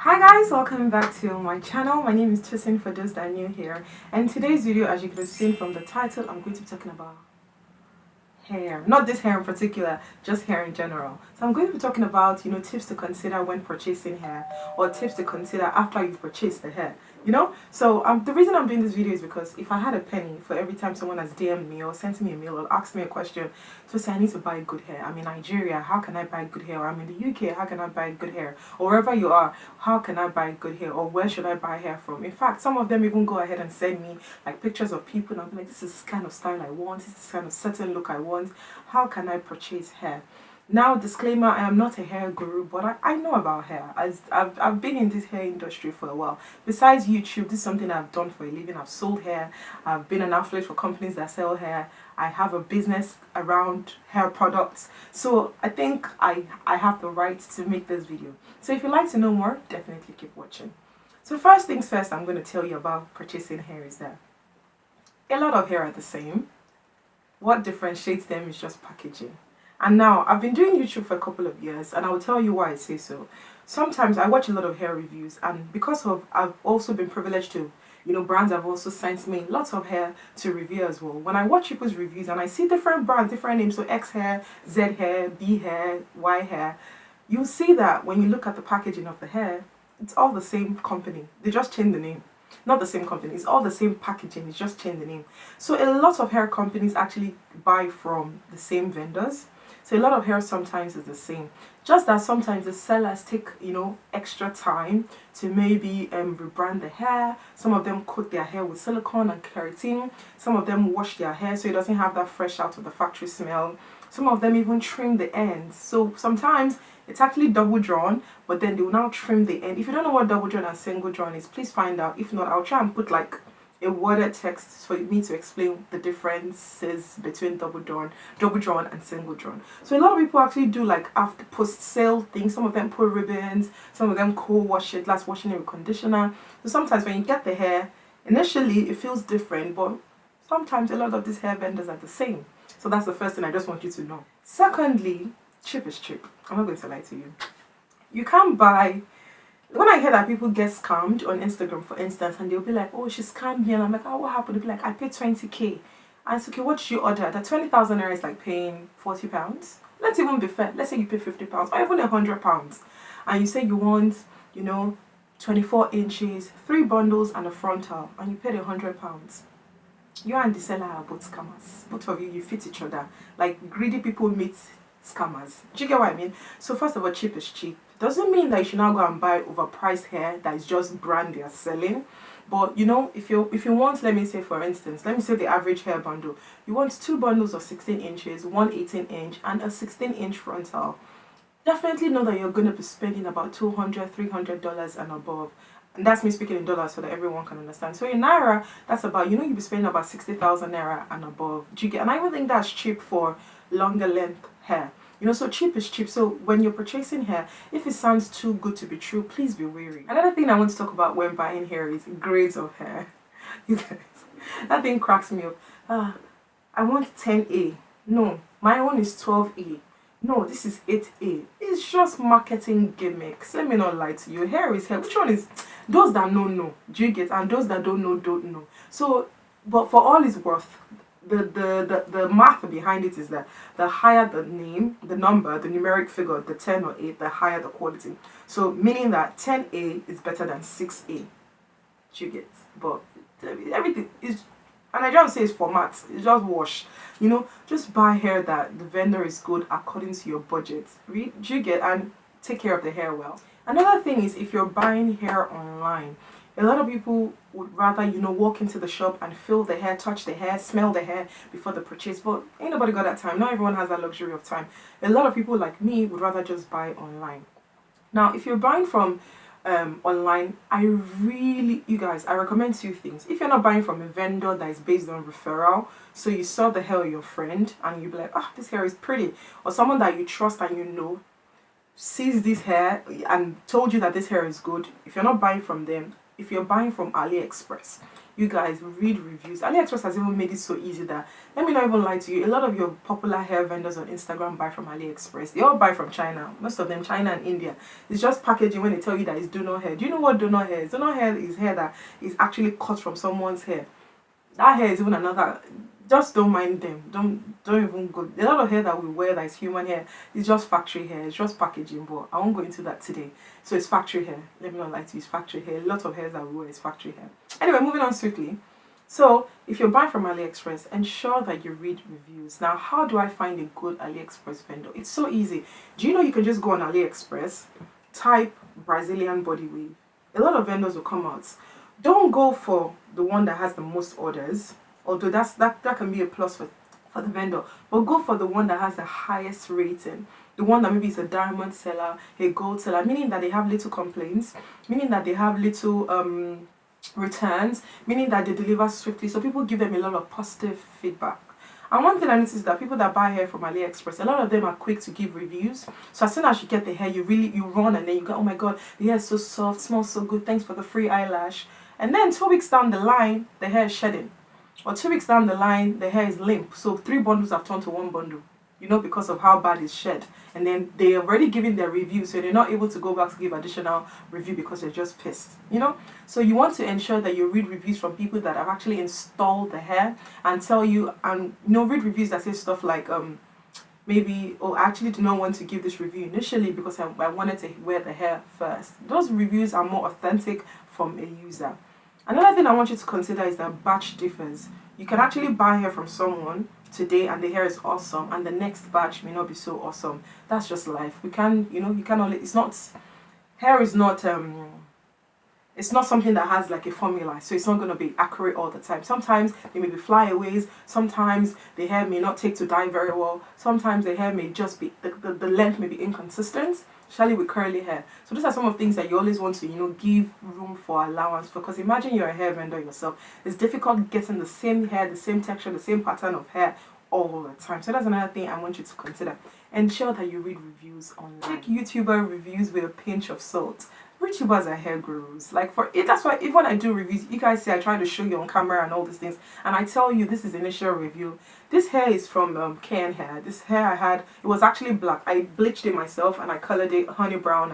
Hi guys, welcome back to my channel. My name is Tosin for those that are new here. And today's video, as you could have seen from the title, I'm going to be talking about hair. Not this hair in particular, just hair in general. So I'm going to be talking about, tips to consider when purchasing hair, or tips to consider after you've purchased the hair. So the reason I'm doing this video is because if I had a penny for every time someone has DM'd me or sent me a mail or asked me a question to say I need to buy good hair. I'm in Nigeria, how can I buy good hair? Or I'm in the UK, how can I buy good hair? Or wherever you are, how can I buy good hair? Or where should I buy hair from? In fact, some of them even go ahead and send me like pictures of people and I'll be like, this is the kind of style I want, this is the kind of certain look I want. How can I purchase hair? Now, disclaimer, I am not a hair guru, but I know about hair. I've been in this hair industry for a while. Besides YouTube, this is something I've done for a living. I've sold hair. I've been an outlet for companies that sell hair. I have a business around hair products. So I think I have the right to make this video. So if you'd like to know more, definitely keep watching. So first things first, I'm going to tell you about purchasing hair is that a lot of hair are the same. What differentiates them is just packaging. And now, I've been doing YouTube for a couple of years, and I will tell you why I say so. Sometimes I watch a lot of hair reviews, and because of I've also been privileged to, brands have also sent me lots of hair to review as well. When I watch people's reviews and I see different brands, different names, so X hair, Z hair, B hair, Y hair, you'll see that when you look at the packaging of the hair, it's all the same company. They just changed the name. Not the same company, it's all the same packaging, it's just changed the name. So a lot of hair companies actually buy from the same vendors. So a lot of hair sometimes is the same. Just that sometimes the sellers take, extra time to maybe rebrand the hair. Some of them coat their hair with silicone and keratin. Some of them wash their hair so it doesn't have that fresh out of the factory smell. Some of them even trim the ends. So sometimes it's actually double drawn, but then they will now trim the end. If you don't know what double drawn and single drawn is, please find out. If not, I'll try and put like a worded text for me to explain the differences between double drawn and single drawn. So a lot of people actually do like after post sale things. Some of them put ribbons, some of them co-wash it, last washing it with conditioner. So sometimes when you get the hair, initially it feels different, but sometimes a lot of these hair vendors are the same. So that's the first thing I just want you to know. Secondly, cheap is cheap. I'm not going to lie to you. You can't buy. When I hear that people get scammed on Instagram, for instance, and they'll be like, oh, she scammed me, and I'm like, oh, what happened? They'll be like, I paid 20k. And it's okay, what did you order? That 20,000 naira is like paying 40 pounds. Let's even be fair. Let's say you pay 50 pounds or even 100 pounds. And you say you want, 24 inches, 3 bundles, and a frontal, and you paid 100 pounds. You and the seller are both scammers. Both of you fit each other. Like greedy people meet scammers. Do you get what I mean? So first of all, cheap is cheap. Doesn't mean that you should now go and buy overpriced hair that is just brand they are selling. But if you want, let me say for instance, let me say the average hair bundle. You want 2 bundles of 16 inches, one 18-inch, and a 16-inch frontal. Definitely know that you're going to be spending about $200, $300 and above. And that's me speaking in dollars so that everyone can understand. So in naira, that's about, you'll be spending about 60,000 naira and above. Do you get? And I even think that's cheap for longer length hair. So cheap is cheap. So when you're purchasing hair, if it sounds too good to be true, please be wary. Another thing I want to talk about when buying hair is grades of hair. You guys, that thing cracks me up. I want 10A. No, my own is 12A. No, this is 8A. It's just marketing gimmicks. Let me not lie to you. Hair is hair. Which one is? Those that know, do you get? And those that don't know. So, but for all it's worth, the math behind it is that the higher the name, the number, the numeric figure, the 10 or 8, the higher the quality. So meaning that 10A is better than 6A. Do you get? But everything is, and I don't say it's format, it's just wash. Just buy hair that the vendor is good according to your budget. Do you get? And take care of the hair well. Another thing is if you're buying hair online, a lot of people would rather, walk into the shop and feel the hair, touch the hair, smell the hair before the purchase. But ain't nobody got that time. Not everyone has that luxury of time. A lot of people like me would rather just buy online. Now, if you're buying from online, you guys, I recommend 2 things. If you're not buying from a vendor that is based on referral, so you saw the hair of your friend and you be like, this hair is pretty, or someone that you trust and sees this hair and told you that this hair is good. If you're not buying from them, if you're buying from Aliexpress, You guys read reviews. AliExpress has even made it so easy that, let me not even lie to you, a lot of your popular hair vendors on Instagram buy from AliExpress. They all buy from China. Most of them China and India. It's just packaging when they tell you that it's donut hair. Do you know what donut hair is? Donut hair is hair that is actually cut from someone's hair. That hair is even another. Just don't mind them. Don't even go. A lot of hair that we wear that is human hair is just factory hair. It's just packaging, but I won't go into that today. So it's factory hair. Let me not lie to you, it's factory hair. A lot of hair that we wear is factory hair. Anyway, moving on swiftly. So if you're buying from AliExpress, ensure that you read reviews. Now, how do I find a good AliExpress vendor? It's so easy. Do you know you can just go on AliExpress, type Brazilian body wave. A lot of vendors will come out. Don't go for the one that has the most orders, although that can be a plus for the vendor, but go for the one that has the highest rating, the one that maybe is a diamond seller, a gold seller, meaning that they have little complaints, meaning that they have little returns, meaning that they deliver swiftly, so people give them a lot of positive feedback. And one thing I noticed is that people that buy hair from AliExpress, a lot of them are quick to give reviews. So as soon as you get the hair, you run, and then you go, oh my god, the hair is so soft, smells so good, thanks for the free eyelash. And then 2 weeks down the line, the hair is shedding. Or 2 weeks down the line, the hair is limp. So 3 bundles have turned to 1 bundle, you know, because of how bad it's shed. And then they're already giving their review, so they're not able to go back to give additional review because they're just pissed, you know. So you want to ensure that you read reviews from people that have actually installed the hair and tell you, and read reviews that say stuff like maybe, oh, I actually do not want to give this review initially because I wanted to wear the hair first. Those reviews are more authentic from a user. Another thing I want you to consider is that batch differs. You can actually buy hair from someone today and the hair is awesome, and the next batch may not be so awesome. That's just life. We can, you can only, it's not, hair is not, it's not something that has like a formula, so it's not going to be accurate all the time. Sometimes there may be flyaways, sometimes the hair may not take to dye very well, sometimes the hair may just be, the length may be inconsistent, especially with curly hair. So these are some of the things that you always want to, give room for allowance for, because imagine you're a hair vendor yourself. It's difficult getting the same hair, the same texture, the same pattern of hair all the time. So that's another thing I want you to consider. Ensure that you read reviews online. Take YouTuber reviews with a pinch of salt. YouTubers are hair gurus. Like for it, that's why even when I do reviews, you guys say I try to show you on camera and all these things, and I tell you this is initial review. This hair is from KN Hair. This hair I had, it was actually black. I bleached it myself and I colored it honey brown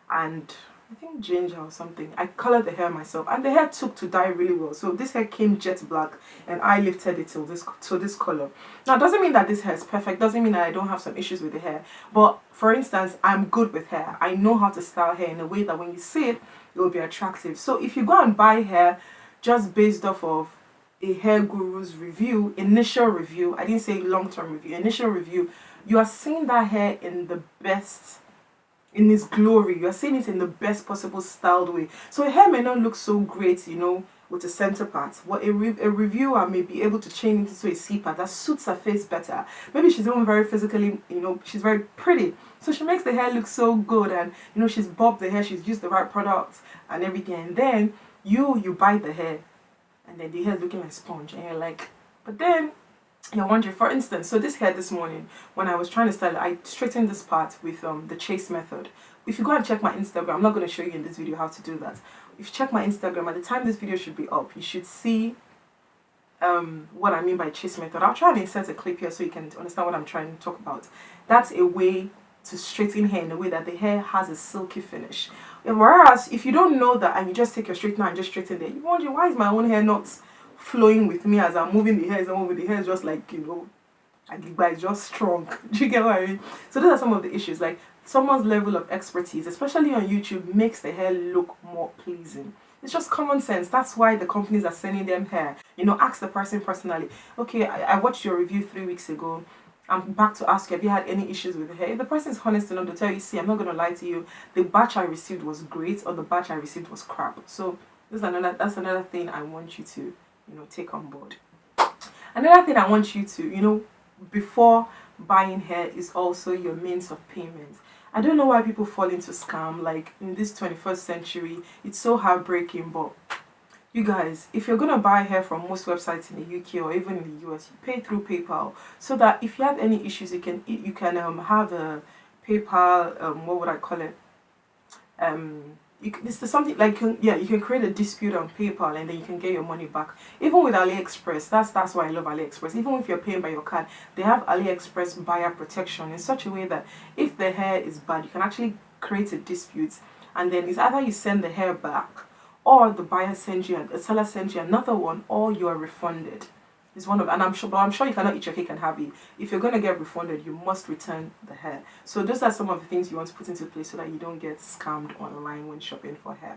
and I think ginger or something. I colored the hair myself, and the hair took to dye really well. So this hair came jet black, and I lifted it to this color. Now, it doesn't mean that this hair is perfect. Doesn't mean that I don't have some issues with the hair. But for instance, I'm good with hair. I know how to style hair in a way that when you see it, it will be attractive. So if you go and buy hair just based off of a hair guru's review, initial review, I didn't say long-term review, initial review, you are seeing that hair in the best, in its glory. You are seeing it in the best possible styled way. So a hair may not look so great, with the center part, but a reviewer may be able to change it into a C part that suits her face better. Maybe she's even very physically, she's very pretty, so she makes the hair look so good, and she's bobbed the hair, she's used the right products and everything, and then you buy the hair, and then the hair is looking like sponge, and you're like, but then you're wondering, for instance, so this hair this morning, when I was trying to style it, I straightened this part with the chase method. If you go and check my Instagram, I'm not going to show you in this video how to do that. If you check my Instagram, at the time this video should be up, you should see what I mean by chase method. I'll try and insert a clip here so you can understand what I'm trying to talk about. That's a way to straighten hair in a way that the hair has a silky finish. Whereas if you don't know that and you just take your straightener and just straighten it, you wonder, why is my own hair not flowing with me as I'm moving the hair? The hair is just like, it's just strong. Do you get what I mean? So those are some of the issues. Like, someone's level of expertise, especially on YouTube, makes the hair look more pleasing. It's just common sense. That's why the companies are sending them hair. Ask the person personally. Okay, I watched your review 3 weeks ago. I'm back to ask you, have you had any issues with the hair? If the person is honest enough to tell you, see, I'm not going to lie to you, the batch I received was great, or the batch I received was crap. So that's another thing I want you to, take on board. Another thing I want you to, before buying hair is also your means of payment. I don't know why people fall into scam, like in this 21st century. It's so heartbreaking, but you guys, if you're gonna buy hair from most websites in the UK or even in the US, you pay through PayPal, so that if you have any issues, you can have a PayPal, what would I call it? this is something like you can create a dispute on PayPal and then you can get your money back. Even with Aliexpress, that's why I love Aliexpress. Even if you're paying by your card, they have Aliexpress buyer protection in such a way that if the hair is bad, you can actually create a dispute, and then it's either you send the hair back, or the buyer sends you, the seller sends you another one, or you are refunded. It's one of, and I'm sure you cannot eat your cake and have it. If you're going to get refunded, you must return the hair. So those are some of the things you want to put into place so that you don't get scammed online when shopping for hair.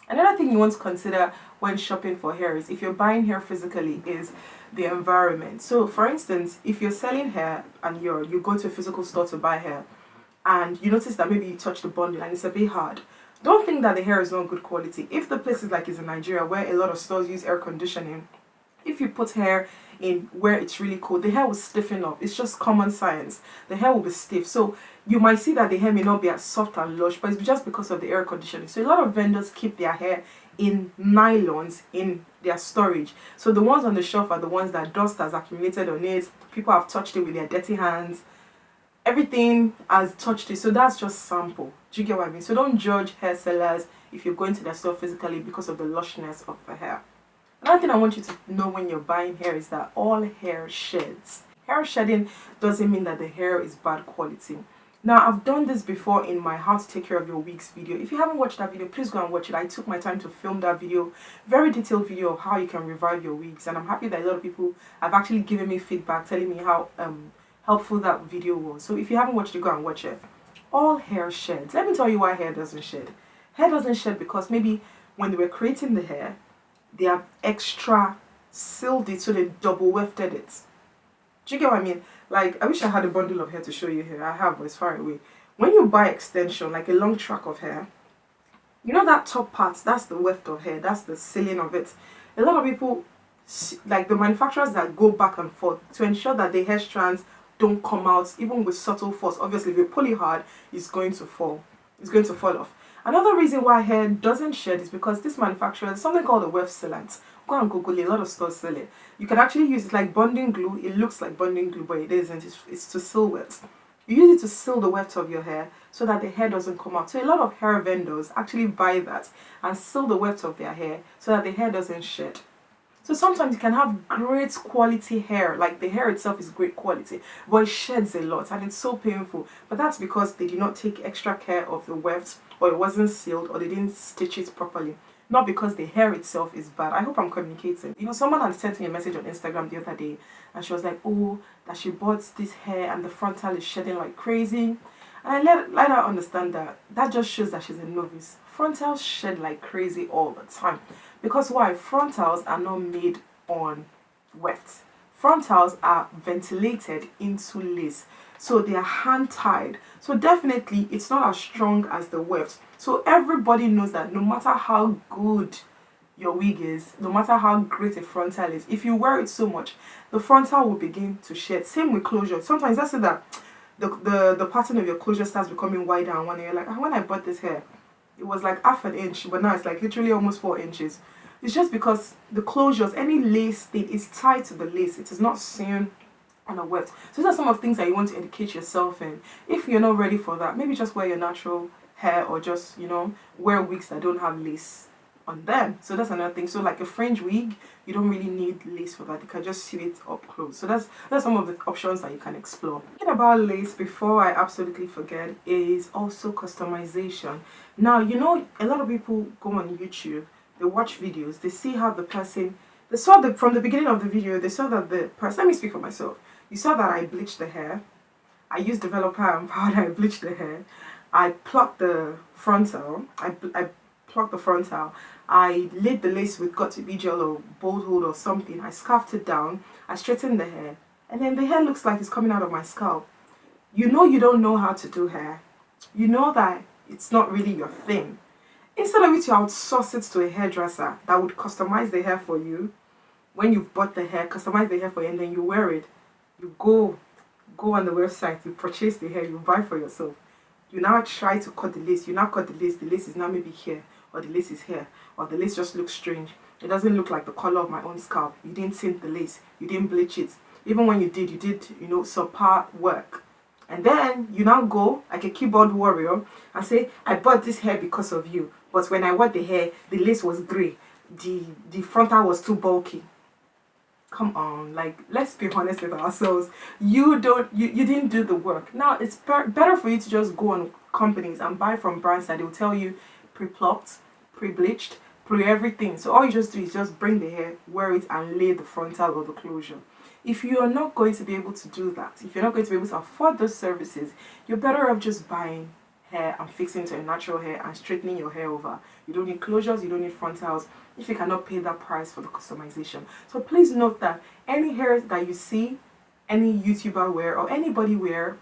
Another thing you want to consider when shopping for hair is, if you're buying hair physically, is the environment. So for instance, if you're selling hair and you go to a physical store to buy hair, and you notice that maybe you touch the bundle and it's a bit hard, don't think that the hair is not good quality. If the place is like is in Nigeria, where a lot of stores use air conditioning, if you put hair in where it's really cold, the hair will stiffen up. It's just common science. The hair will be stiff. So you might see that the hair may not be as soft and lush, but it's just because of the air conditioning. So a lot of vendors keep their hair in nylons in their storage. So the ones on the shelf are the ones that dust has accumulated on it. People have touched it with their dirty hands. Everything has touched it. So that's just sample. Do you get what I mean? So don't judge hair sellers if you're going to their store physically because of the lushness of the hair. Another thing I want you to know when you're buying hair is that all hair sheds. Hair shedding doesn't mean that the hair is bad quality. Now, I've done this before in my how to take care of your wigs video. If you haven't watched that video, please go and watch it. I took my time to film that video, very detailed video of how you can revive your wigs, and I'm happy that a lot of people have actually given me feedback telling me how helpful that video was. So if you haven't watched it, go and watch it. All hair sheds. Let me tell you why hair doesn't shed. Hair doesn't shed because maybe when they were creating the hair, they have extra sealed it, so they double wefted it. Do you get what I mean? Like, I wish I had a bundle of hair to show you here. I have, but it's far away. When you buy extension, like a long track of hair, you know that top part, that's the weft of hair, that's the sealing of it. A lot of people, like the manufacturers that go back and forth to ensure that the hair strands don't come out, even with subtle force. Obviously, if you pull it hard, it's going to fall. It's going to fall off. Another reason why hair doesn't shed is because this manufacturer is something called a weft sealant. Go and Google it. A lot of stores sell it. You can actually use it like bonding glue. It looks like bonding glue, but it isn't. It's to seal weft. You use it to seal the weft of your hair so that the hair doesn't come out. So a lot of hair vendors actually buy that and seal the weft of their hair so that the hair doesn't shed. So sometimes you can have great quality hair, like the hair itself is great quality, but it sheds a lot and it's so painful. But that's because they did not take extra care of the weft, or it wasn't sealed, or they didn't stitch it properly. Not because the hair itself is bad. I hope I'm communicating. You know, someone had sent me a message on Instagram the other day, and she was like, oh, that she bought this hair and the frontal is shedding like crazy. And I let her understand that just shows that she's a novice. Frontals shed like crazy all the time. Because why? Frontals are not made on weft. Frontals are ventilated into lace. So they are hand tied. So definitely it's not as strong as the weft. So everybody knows that no matter how good your wig is, no matter how great a frontal is, if you wear it so much, the frontal will begin to shed. Same with closure. Sometimes that's it that the pattern of your closure starts becoming wider, and when you're like, when I bought this hair, it was like half an inch, but now it's like literally almost 4 inches. It's just because the closures, any lace thing is tied to the lace. It is not sewn on a weft. So these are some of the things that you want to educate yourself in. If you're not ready for that, maybe just wear your natural hair, or just, you know, wear wigs that don't have lace on them. So that's another thing. So like a fringe wig, you don't really need lace for that. You can just sew it up close. So that's some of the options that you can explore. Thinking about lace, before I absolutely forget, is also customization. Now, you know, a lot of people go on YouTube, they watch videos, they see how the person, they saw from the beginning of the video, they saw that the person, let me speak for myself. You saw that I bleached the hair. I used developer and powder, I bleached the hair. I plucked the frontal. I plucked the frontal. I laid the lace with got to be gel or bold hold or something. I scarfed it down. I straightened the hair. And then the hair looks like it's coming out of my scalp. You know you don't know how to do hair. You know that it's not really your thing. Instead of it, you outsource it to a hairdresser that would customize the hair for you. When you've bought the hair, customize the hair for you, and then you wear it. You go on the website, you purchase the hair, you buy for yourself. You now try to cut the lace. You now cut the lace is now maybe here, or the lace is here, or the lace just looks strange. It doesn't look like the color of my own scalp. You didn't tint the lace, you didn't bleach it. Even when you did, you know, subpar work. And then you now go like a keyboard warrior and say, I bought this hair because of you. But when I bought the hair, the lace was grey. The frontal was too bulky. Come on, like, let's be honest with ourselves. You didn't do the work. Now it's better for you to just go on companies and buy from brands that will tell you pre-plucked, pre-bleached, pre-everything. So all you just do is just bring the hair, wear it, and lay the frontal or the closure. If you are not going to be able to do that, if you're not going to be able to afford those services, you're better off just buying hair and fixing to your natural hair and straightening your hair over. You don't need closures, you don't need frontals if you cannot pay that price for the customization. So please note that any hair that you see any YouTuber wear or anybody wear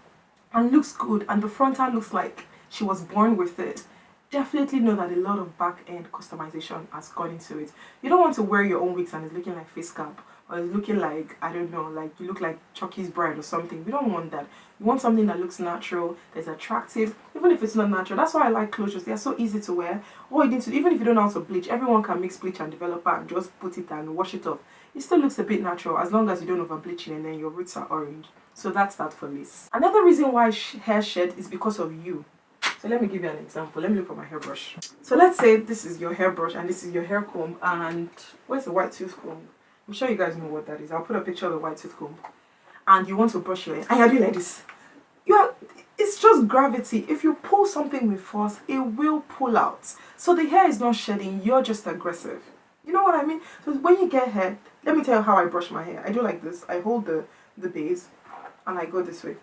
and looks good and the frontal looks like she was born with it, definitely know that a lot of back-end customization has gone into it. You don't want to wear your own wigs and it's looking like face cap, or it's looking like, I don't know, like you look like Chucky's bride or something. We don't want that. You want something that looks natural, that's attractive, even if it's not natural. That's why I like closures. They are so easy to wear. All you need to, even if you don't know how to bleach, everyone can mix bleach and developer and just put it and wash it off. It still looks a bit natural as long as you don't over bleaching and then your roots are orange. So that's that for this. Another reason why hair shed is because of you. So let me give you an example. Let me look at my hairbrush. So let's say this is your hairbrush and this is your hair comb, and where's the white tooth comb? I'm sure you guys know what that is. I'll put a picture of the white tooth comb. And you want to brush your hair and you're doing like this. It's just gravity. If you pull something with force, it will pull out. So the hair is not shedding, you're just aggressive. You know what I mean? So when you get hair, let me tell you how I brush my hair. I do like this. I hold the base and I go this way.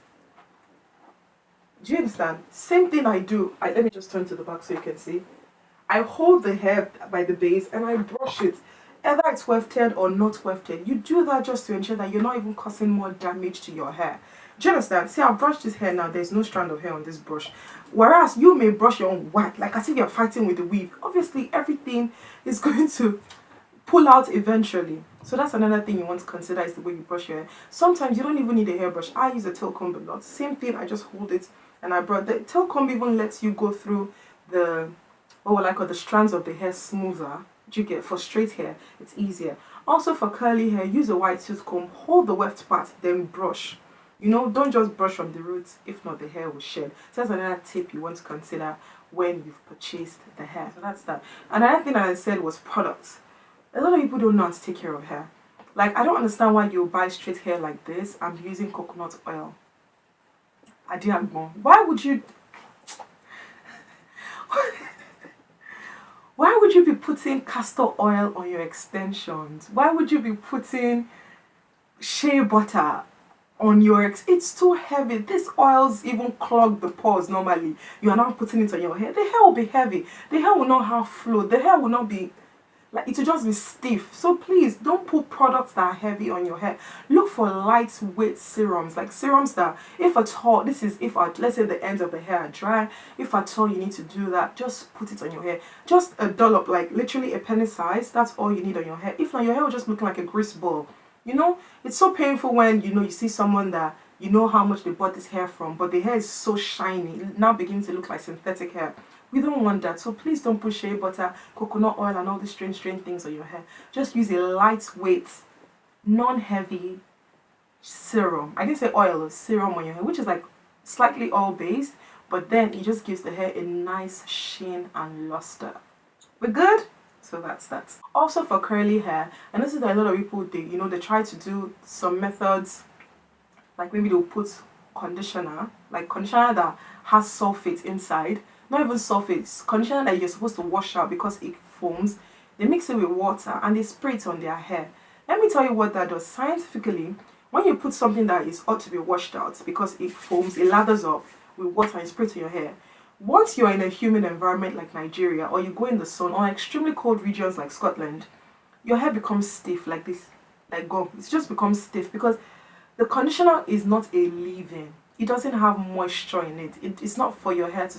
Do you understand? Same thing I do. Let me just turn to the back so you can see. I hold the hair by the base and I brush it. Either it's wefted or not wefted. You do that just to ensure that you're not even causing more damage to your hair. Do you understand? See, I've brushed this hair now. There's no strand of hair on this brush. Whereas you may brush your own whack, like as if you're fighting with the weave. Obviously, everything is going to pull out eventually. So that's another thing you want to consider is the way you brush your hair. Sometimes you don't even need a hairbrush. I use a tail comb a lot. Same thing, I just hold it and I brought the tail comb even lets you go through the, what would I call, the strands of the hair smoother. Do you get? For straight hair, it's easier. Also for curly hair, use a white tooth comb, hold the weft part, then brush. You know, don't just brush from the roots, if not the hair will shed. So that's another tip you want to consider when you've purchased the hair. So that's that. Another thing that I said was products. A lot of people don't know how to take care of hair. Like, I don't understand why you buy straight hair like this and be using coconut oil. Why would you... Why would you be putting castor oil on your extensions? Why would you be putting shea butter on your it's too heavy. These oils even clog the pores normally. You are now putting it on your hair. The hair will be heavy. The hair will not have flow. The hair will not be... like, it will just be stiff. So please don't put products that are heavy on your hair. Look for lightweight serums, like serums that, if at all, this is if at, let's say the ends of the hair are dry, if at all you need to do that, just put it on your hair. Just a dollop, like literally a penny size, that's all you need on your hair. If not, your hair will just look like a grease ball. You know, it's so painful when, you know, you see someone that you know how much they bought this hair from, but the hair is so shiny, it now begins to look like synthetic hair. We don't want that. So please don't put shea butter, coconut oil and all these strange things on your hair. Just use a lightweight, non-heavy serum. I didn't say oil, or serum on your hair, which is like slightly oil-based, but then it just gives the hair a nice sheen and luster. We're good? So that's that. Also for curly hair, and this is that a lot of people, they try to do some methods, like maybe they'll put conditioner, like conditioner that has sulfate inside. Not even sulfates, conditioner that you're supposed to wash out because it foams. They mix it with water and they spray it on their hair. Let me tell you what that does. Scientifically, when you put something that is ought to be washed out because it foams, it lathers up with water and spray it on your hair. Once you're in a humid environment like Nigeria, or you go in the sun, or extremely cold regions like Scotland, your hair becomes stiff like this, like gum. It just becomes stiff because the conditioner is not a leave-in. It doesn't have moisture in it. It's not for your hair to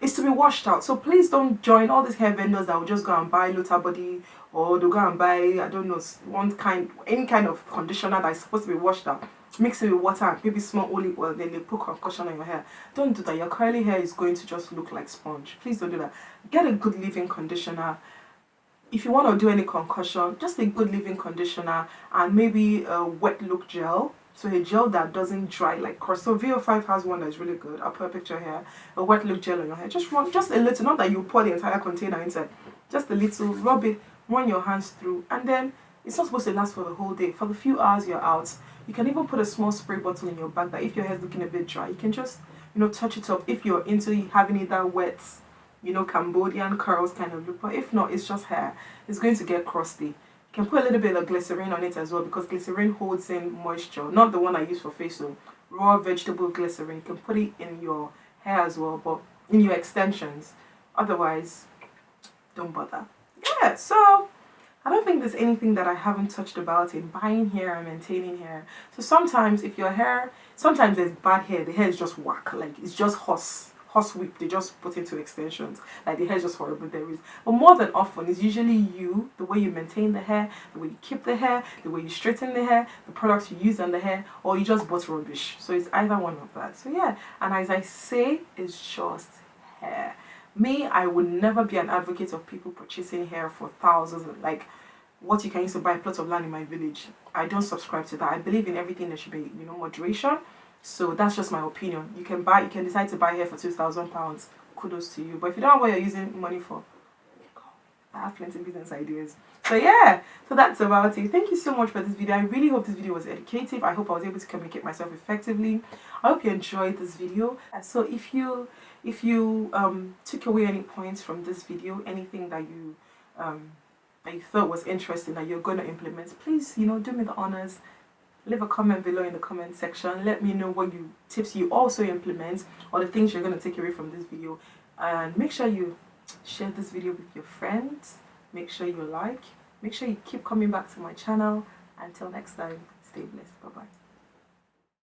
it's to be washed out. So please don't join all these hair vendors that will just go and buy Luta Body, or they'll go and buy, I don't know, any kind of conditioner that is supposed to be washed out, mix it with water and maybe small olive oil, then they put concussion on your hair. Don't do that. Your curly hair is going to just look like sponge. Please don't do that. Get a good leave-in conditioner. If you want to do any concussion, just a good leave-in conditioner and maybe a wet look gel So a gel that doesn't dry like crust. So VO5 has one that's really good. I'll put a picture here. A wet look gel on your hair. Just run just a little, not that you pour the entire container inside. Just a little, rub it, run your hands through, and then it's not supposed to last for the whole day. For the few hours you're out, you can even put a small spray bottle in your bag that if your hair's looking a bit dry, you can just, touch it up if you're into having it that wet, Cambodian curls kind of look. But if not, it's just hair. It's going to get crusty. You can put a little bit of glycerin on it as well, because glycerin holds in moisture. Not the one I use for facial. Raw vegetable glycerin. You can put it in your hair as well, but in your extensions. Otherwise, don't bother. Yeah, so I don't think there's anything that I haven't touched about in buying hair and maintaining hair. So sometimes if your hair, sometimes there's bad hair, the hair is just whack, like it's just horse whip, they just put into extensions, like the hair is just horrible there is. But more than often, it's usually you, the way you maintain the hair, the way you keep the hair, the way you straighten the hair, the products you use on the hair, or you just bought rubbish. So it's either one of that. So yeah, and as I say, it's just hair. Me, I would never be an advocate of people purchasing hair for thousands, like what you can use to buy plots of land in my village. I don't subscribe to that. I believe in everything there should be, moderation. So that's just my opinion. You can decide to buy hair for £2,000. Kudos to you. But if you don't know what you're using money for, I have plenty of business ideas. So yeah, so that's about it. Thank you so much for this video. I really hope this video was educative. I hope I was able to communicate myself effectively. I hope you enjoyed this video. So if you took away any points from this video, anything that you thought was interesting that you're going to implement, please, do me the honors. Leave a comment below in the comment section. Let me know what tips you also implement, or the things you're going to take away from this video. And make sure you share this video with your friends. Make sure you like. Make sure you keep coming back to my channel. Until next time, stay blessed. Bye bye.